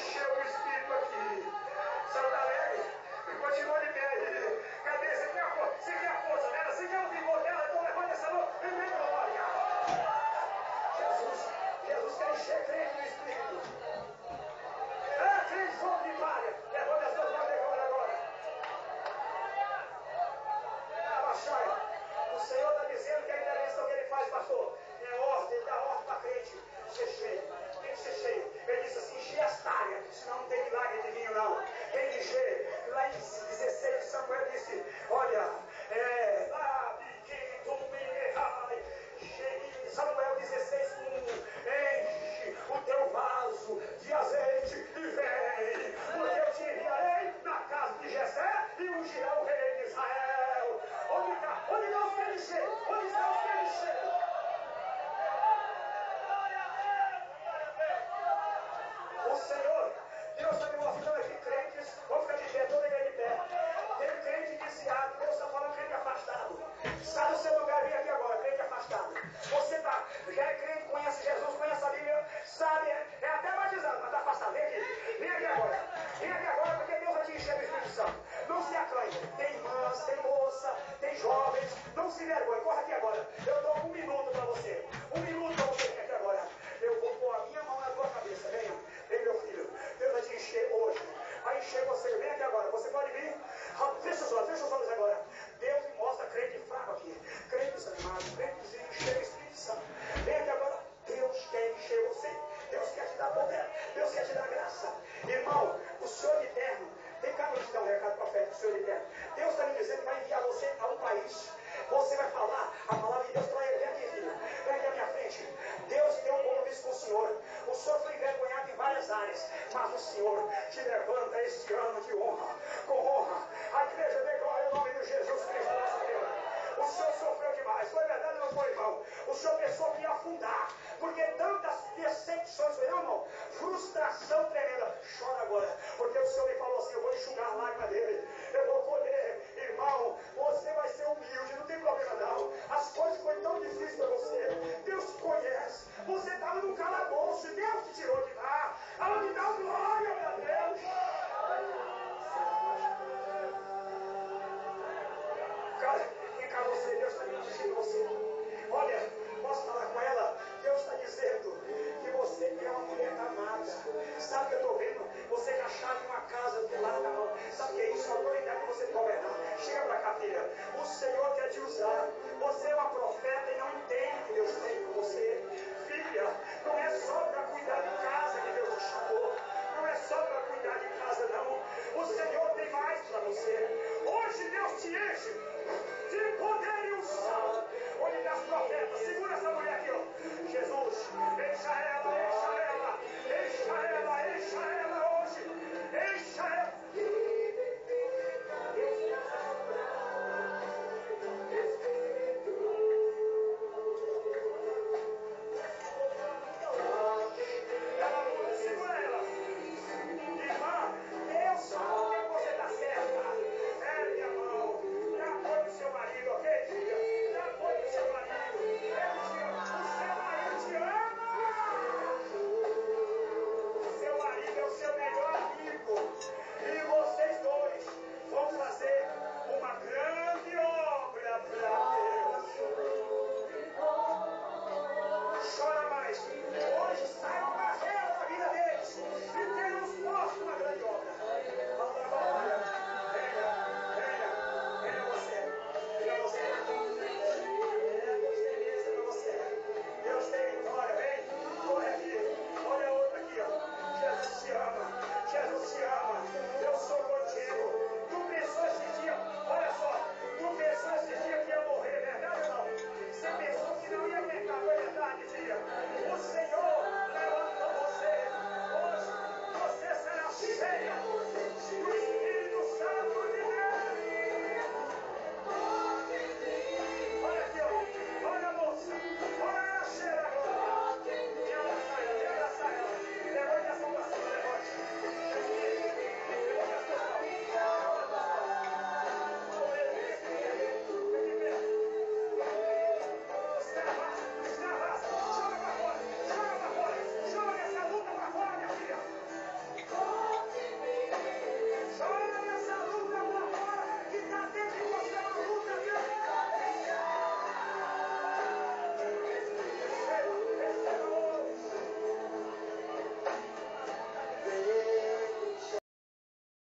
encher o espírito aqui. Você está alegre? Continua de pé aí. Cadê? Você quer a força? Você quer a força dela? Você quer o vigor dela? Então levanta essa mão e vem glória. Jesus quer encher crente no espírito. Crente fogo de palha. Levanta as duas mãos de glória agora. O Senhor está dizendo que a intervenção que ele faz, pastor, é ordem, ele dá ordem para crente ser cheio. Tem que ser cheio. Ele disse assim: encher as talhas, senão não tem milagre de vinho, não. Tem que encher. Lá em 16, Samuel disse: olha, Samuel 16, 1, enche o teu vaso de azeite e vem, porque eu te enviarei na casa de Jessé e ungirá o rei de Israel. Onde está? Onde Deus quer encher? Onde Deus quer encher? O Senhor, Deus está me mostrando aqui crentes, vamos ficar de pé, toda a igreja de pé. Tem crente desviado, Deus está falando crente afastado. Sai do seu lugar, vem aqui agora, crente afastado. Você já é crente, conhece Jesus, conhece a Bíblia, sabe, é até batizado, mas está afastado. Vem aqui agora. Vem aqui agora, porque Deus vai te encher do Espírito Santo. Não se acanhe. Tem irmãs, tem moça, tem jovens, não se vergonhe. Corre aqui agora. Eu dou 1 minuto para você. 1 minuto para você vir aqui agora. Eu vou pôr a minha mão na tua cabeça. Venha, meu filho. Deus vai te encher hoje. Vai encher você. Vem aqui agora. Você pode vir. Fecha os olhos agora. Deus me mostra crente fraco aqui. Crente desanimado, crente encher o Espírito Santo. Vem aqui agora. Deus quer encher você. Deus quer te dar poder. Deus quer te dar graça. Irmão, o Senhor eterno, vem cá para te dar um recado profético, o Senhor eterno. Deus está me dizendo que vai enviar você a um país. Você vai falar a palavra de Deus para ele. Vem aqui, filho. Vem aqui à minha frente. Deus tem um compromisso com o Senhor. O Senhor foi envergonhado em várias áreas, mas o Senhor te levanta este ano de honra, com honra. A igreja dê glória ao nome de Jesus Cristo, nosso Deus. O Senhor sofreu demais. Foi verdade ou não foi, irmão? O Senhor pensou que ia afundar, porque tantas decepções, não, irmão? Frustração tremenda.